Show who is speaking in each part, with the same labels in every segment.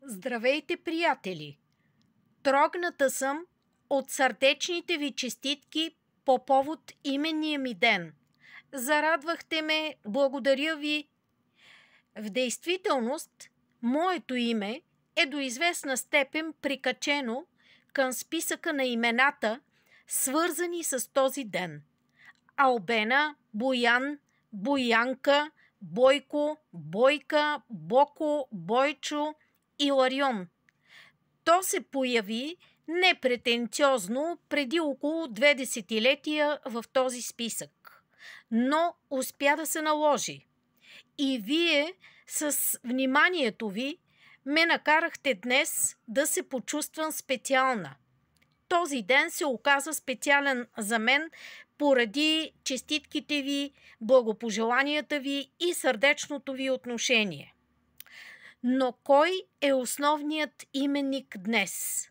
Speaker 1: Здравейте, приятели! Трогната съм от сърдечните ви честитки по повод именния ми ден. Зарадвахте ме, благодаря ви. В действителност, моето име е до известна степен прикачено към списъка на имената, свързани с този ден. Албена, Боян, Боянка, Бойко, Бойка, Боко, Бойчо и Ларион. То се появи непретенциозно преди около 2 десетилетия в този списък, но успя да се наложи. И вие с вниманието ви ме накарахте днес да се почувствам специална. Този ден се оказа специален за мен поради честитките ви, благопожеланията ви и сърдечното ви отношение. Но кой е основният именник днес?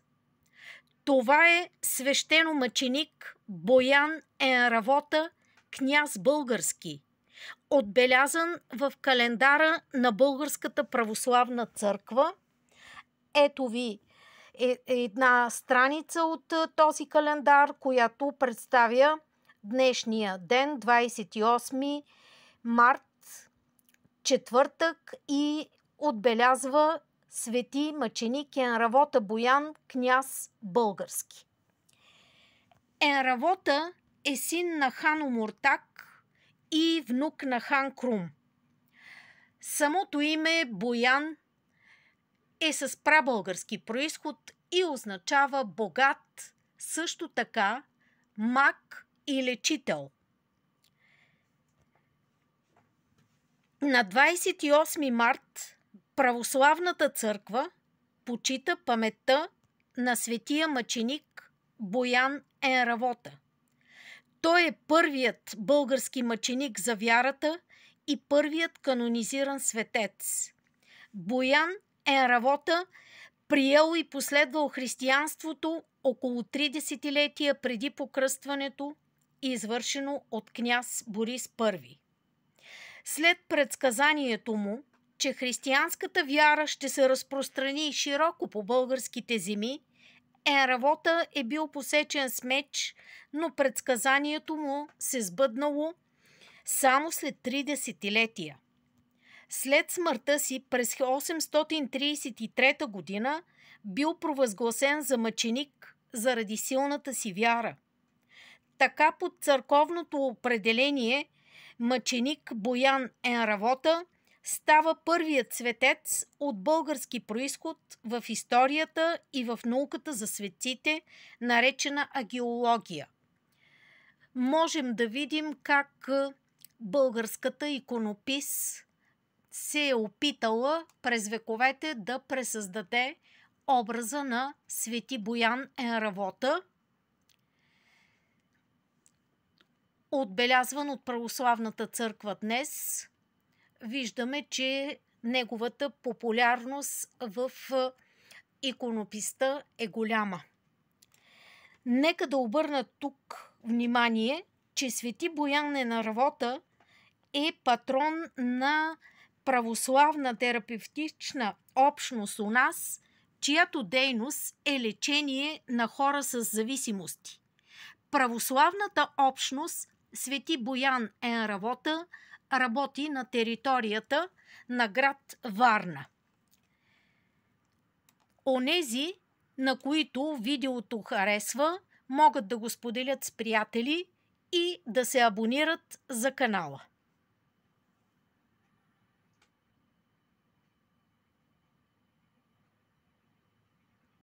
Speaker 1: Това е свещеномъченик Боян Енравота, княз български, отбелязан в календара на Българската православна църква. Ето ви една страница от този календар, която представя днешния ден, 28 март, четвъртък, и отбелязва свети мъченик Енравота Боян, княз български. Енравота е син на хан Омуртаг и внук на хан Крум. Самото име Боян е с прабългарски произход и означава богат, също така маг и лечител. На 28 март православната църква почита паметта на светия мъченик Боян Енравота. Той е първият български мъченик за вярата и първият канонизиран светец. Боян Енравота приел и последвал християнството около 3 десетилетия преди покръстването, извършено от княз Борис I. След предсказанието му, че християнската вяра ще се разпространи широко по българските земи, Енравота е бил посечен с меч, но предсказанието му се сбъднало само след 3 десетилетия. След смъртта си през 833 година бил провъзгласен за мъченик заради силната си вяра. Така под църковното определение мъченик Боян Енравота става първият светец от български произход в историята и в науката за светците, наречена агеология. Можем да видим как българската иконопис се е опитала през вековете да пресъздаде образа на свети Боян Енравота, отбелязван от православната църква днес. Виждаме, че неговата популярност в иконописта е голяма. Нека да обърна тук внимание, че свети Боян Енравота е патрон на православна терапевтична общност у нас, чиято дейност е лечение на хора с зависимости. Православната общност свети Боян Енравота работи на територията на град Варна. Онези, на които видеото харесва, могат да го споделят с приятели и да се абонират за канала.